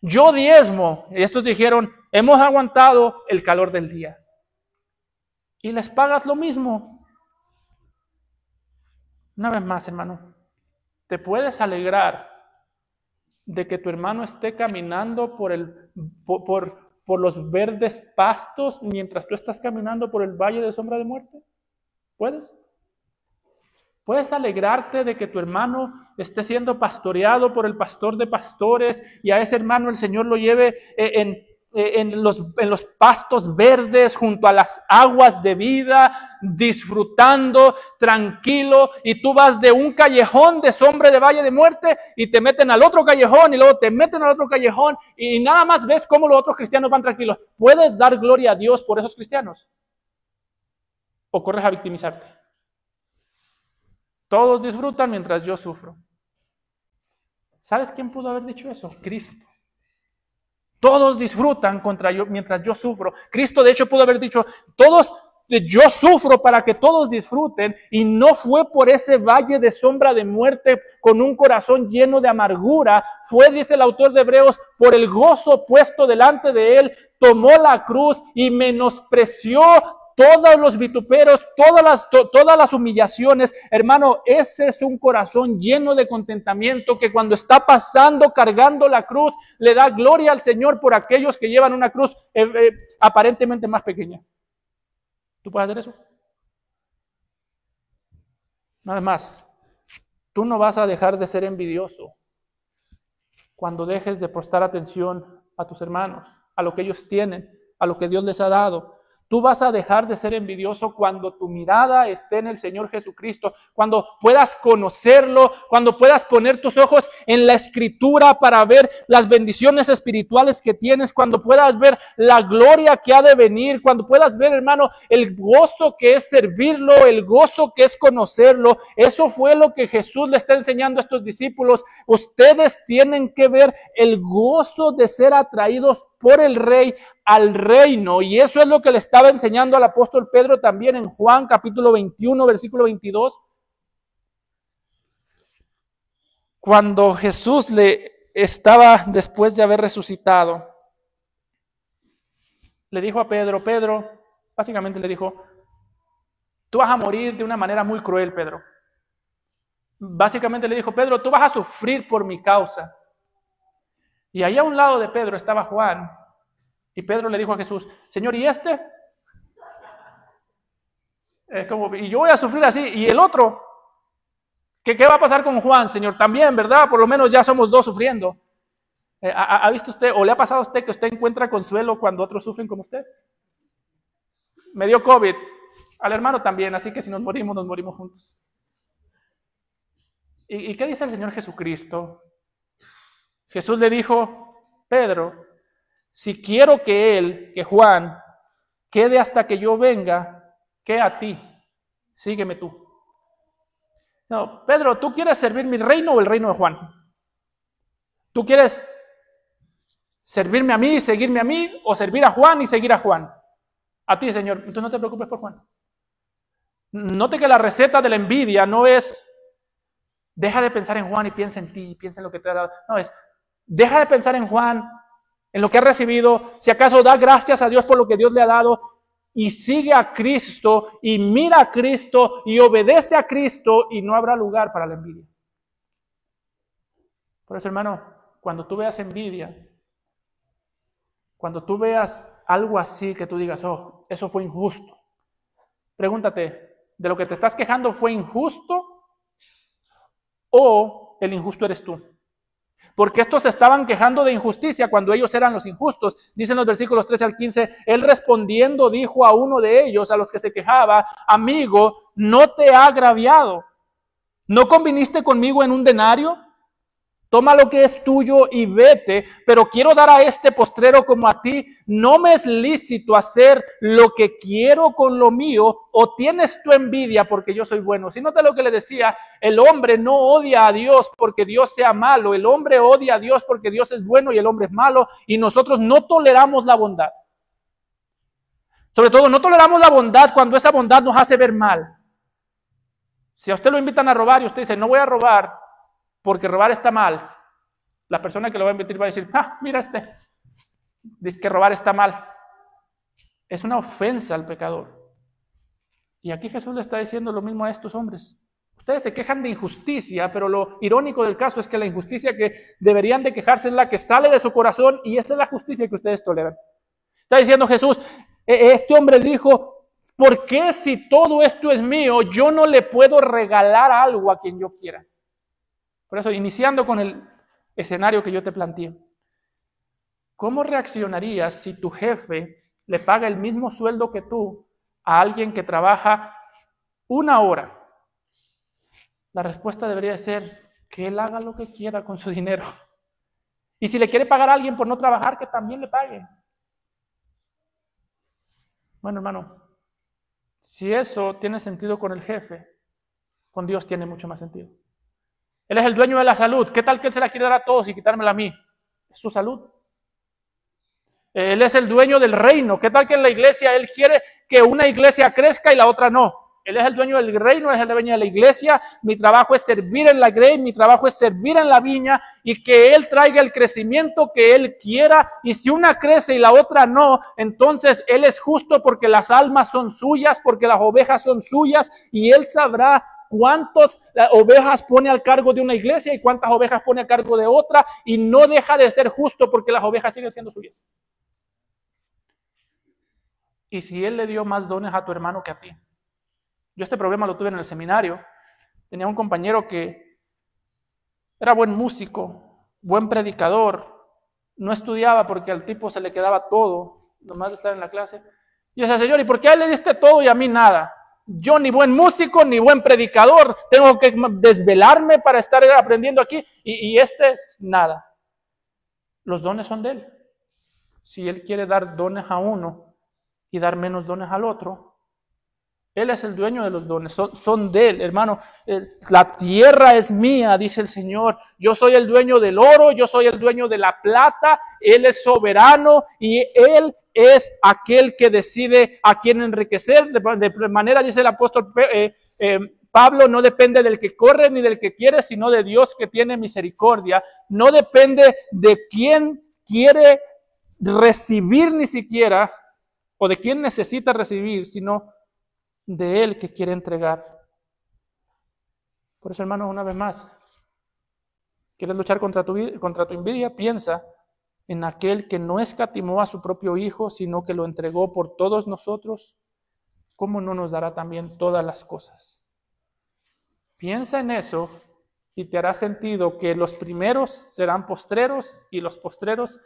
Yo diezmo. Y estos dijeron, hemos aguantado el calor del día. Y les pagas lo mismo. Una vez más, hermano, te puedes alegrar de que tu hermano esté caminando por los verdes pastos mientras tú estás caminando por el valle de sombra de muerte. ¿Puedes? Puedes alegrarte de que tu hermano esté siendo pastoreado por el pastor de pastores y a ese hermano el Señor lo lleve en los pastos verdes junto a las aguas de vida, disfrutando, tranquilo, y tú vas de un callejón de sombra de valle de muerte y te meten al otro callejón y luego te meten al otro callejón y nada más ves cómo los otros cristianos van tranquilos. ¿Puedes dar gloria a Dios por esos cristianos? ¿O corres a victimizarte? Todos disfrutan mientras yo sufro. ¿Sabes quién pudo haber dicho eso? Cristo. Todos disfrutan mientras yo sufro. Cristo de hecho pudo haber dicho, yo sufro para que todos disfruten, y no fue por ese valle de sombra de muerte con un corazón lleno de amargura. Fue, dice el autor de Hebreos, por el gozo puesto delante de él, tomó la cruz y menospreció todos los vituperos, todas las humillaciones. Hermano, ese es un corazón lleno de contentamiento que cuando está pasando, cargando la cruz, le da gloria al Señor por aquellos que llevan una cruz aparentemente más pequeña. ¿Tú puedes hacer eso? Nada más, tú no vas a dejar de ser envidioso cuando dejes de prestar atención a tus hermanos, a lo que ellos tienen, a lo que Dios les ha dado. Tú vas a dejar de ser envidioso cuando tu mirada esté en el Señor Jesucristo, cuando puedas conocerlo, cuando puedas poner tus ojos en la Escritura para ver las bendiciones espirituales que tienes, cuando puedas ver la gloria que ha de venir, cuando puedas ver, hermano, el gozo que es servirlo, el gozo que es conocerlo. Eso fue lo que Jesús le está enseñando a estos discípulos. Ustedes tienen que ver el gozo de ser atraídos por el Rey al reino, y eso es lo que le estaba enseñando al apóstol Pedro también en Juan capítulo 21, versículo 22. Cuando Jesús le estaba, después de haber resucitado, le dijo a Pedro, básicamente le dijo, tú vas a morir de una manera muy cruel, Pedro. Básicamente le dijo, Pedro, tú vas a sufrir por mi causa. Y ahí a un lado de Pedro estaba Juan. Y Pedro le dijo a Jesús, Señor, ¿y este? Y yo voy a sufrir así. ¿Y el otro? ¿Qué va a pasar con Juan, Señor? También, ¿verdad? Por lo menos ya somos dos sufriendo. ¿Ha visto usted o le ha pasado a usted que usted encuentra consuelo cuando otros sufren como usted? Me dio COVID. Al hermano también, así que si nos morimos juntos. ¿Y qué dice el Señor Jesucristo? Jesús le dijo, Pedro, si quiero que Juan, quede hasta que yo venga, ¿qué a ti? Sígueme tú. No, Pedro, ¿tú quieres servir mi reino o el reino de Juan? ¿Tú quieres servirme a mí, seguirme a mí, o servir a Juan y seguir a Juan? A ti, Señor. Entonces no te preocupes por Juan. Note que la receta de la envidia no es, deja de pensar en Juan y piensa en ti, piensa en lo que te ha dado. No, es, deja de pensar en Juan, en lo que ha recibido, si acaso da gracias a Dios por lo que Dios le ha dado y sigue a Cristo y mira a Cristo y obedece a Cristo y no habrá lugar para la envidia. Por eso, hermano, cuando tú veas envidia, cuando tú veas algo así que tú digas, oh, eso fue injusto, pregúntate, ¿de lo que te estás quejando fue injusto o el injusto eres tú? Porque estos se estaban quejando de injusticia cuando ellos eran los injustos. Dicen los versículos 13 al 15, él respondiendo dijo a uno de ellos, a los que se quejaba, amigo, ¿no te ha agraviado? ¿No conviniste conmigo en un denario? Toma lo que es tuyo y vete, pero quiero dar a este postrero como a ti. ¿No me es lícito hacer lo que quiero con lo mío? ¿O tienes tu envidia porque yo soy bueno? Si nota lo que le decía, el hombre no odia a Dios porque Dios sea malo. El hombre odia a Dios porque Dios es bueno y el hombre es malo. Y nosotros no toleramos la bondad. Sobre todo, no toleramos la bondad cuando esa bondad nos hace ver mal. Si a usted lo invitan a robar y usted dice, no voy a robar, porque robar está mal, la persona que lo va a invitar va a decir, mira dice que robar está mal. Es una ofensa al pecador. Y aquí Jesús le está diciendo lo mismo a estos hombres. Ustedes se quejan de injusticia, pero lo irónico del caso es que la injusticia que deberían de quejarse es la que sale de su corazón y esa es la justicia que ustedes toleran. Está diciendo Jesús, este hombre dijo, ¿por qué si todo esto es mío, yo no le puedo regalar algo a quien yo quiera? Por eso, iniciando con el escenario que yo te planteé, ¿cómo reaccionarías si tu jefe le paga el mismo sueldo que tú a alguien que trabaja 1 hora? La respuesta debería ser que él haga lo que quiera con su dinero. Y si le quiere pagar a alguien por no trabajar, que también le pague. Bueno, hermano, si eso tiene sentido con el jefe, con Dios tiene mucho más sentido. Él es el dueño de la salud. ¿Qué tal que Él se la quiere dar a todos y quitármela a mí? Es su salud. Él es el dueño del reino. ¿Qué tal que en la iglesia Él quiere que una iglesia crezca y la otra no? Él es el dueño del reino, Él es el dueño de la iglesia. Mi trabajo es servir en la grey, mi trabajo es servir en la viña y que Él traiga el crecimiento que Él quiera. Y si una crece y la otra no, entonces Él es justo porque las almas son suyas, porque las ovejas son suyas y Él sabrá cuántas ovejas pone al cargo de una iglesia y cuántas ovejas pone a cargo de otra, y no deja de ser justo porque las ovejas siguen siendo suyas. Y si Él le dio más dones a tu hermano que a ti, yo este problema lo tuve en el seminario, Tenía un compañero que era buen músico, buen predicador, no estudiaba porque al tipo se le quedaba todo, nomás de estar en la clase. Y yo decía, Señor, ¿y por qué a él le diste todo y a mí nada? Yo ni buen músico, ni buen predicador, tengo que desvelarme para estar aprendiendo aquí, y este es nada. Los dones son de él. Si él quiere dar dones a uno y dar menos dones al otro, él es el dueño de los dones, son de él, hermano. La tierra es mía, dice el Señor. Yo soy el dueño del oro, yo soy el dueño de la plata. Él es soberano y él es aquel que decide a quién enriquecer. De manera, dice el apóstol Pablo, no depende del que corre ni del que quiere, sino de Dios que tiene misericordia. No depende de quién quiere recibir ni siquiera, o de quién necesita recibir, sino de él que quiere entregar. Por eso, hermanos, una vez más, ¿quieres luchar contra tu envidia? Piensa en aquel que no escatimó a su propio Hijo, sino que lo entregó por todos nosotros. ¿Cómo no nos dará también todas las cosas? Piensa en eso y te hará sentido que los primeros serán postreros y los postreros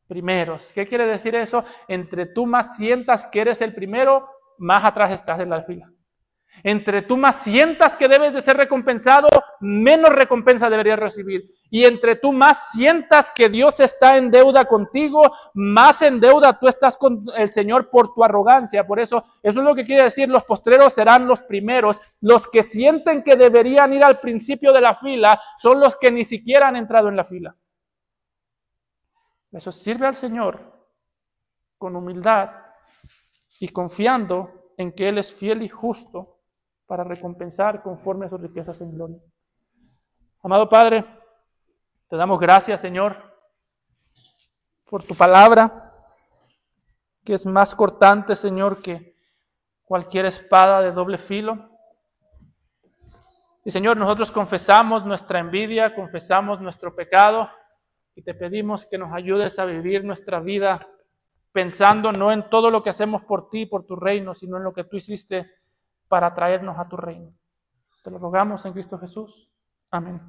primeros. ¿Qué quiere decir eso? Entre tú más sientas que eres el primero, más atrás estás en la fila. Entre tú más sientas que debes de ser recompensado, menos recompensa deberías recibir. Y entre tú más sientas que Dios está en deuda contigo, más en deuda tú estás con el Señor por tu arrogancia. Por eso es lo que quiere decir, los postreros serán los primeros. Los que sienten que deberían ir al principio de la fila son los que ni siquiera han entrado en la fila. Eso sirve al Señor con humildad y confiando en que Él es fiel y justo para recompensar conforme a sus riquezas en gloria. Amado Padre, te damos gracias, Señor, por tu palabra, que es más cortante, Señor, que cualquier espada de doble filo. Y, Señor, nosotros confesamos nuestra envidia, confesamos nuestro pecado, y te pedimos que nos ayudes a vivir nuestra vida pensando no en todo lo que hacemos por ti, por tu reino, sino en lo que tú hiciste para traernos a tu reino. Te lo rogamos en Cristo Jesús. Amén.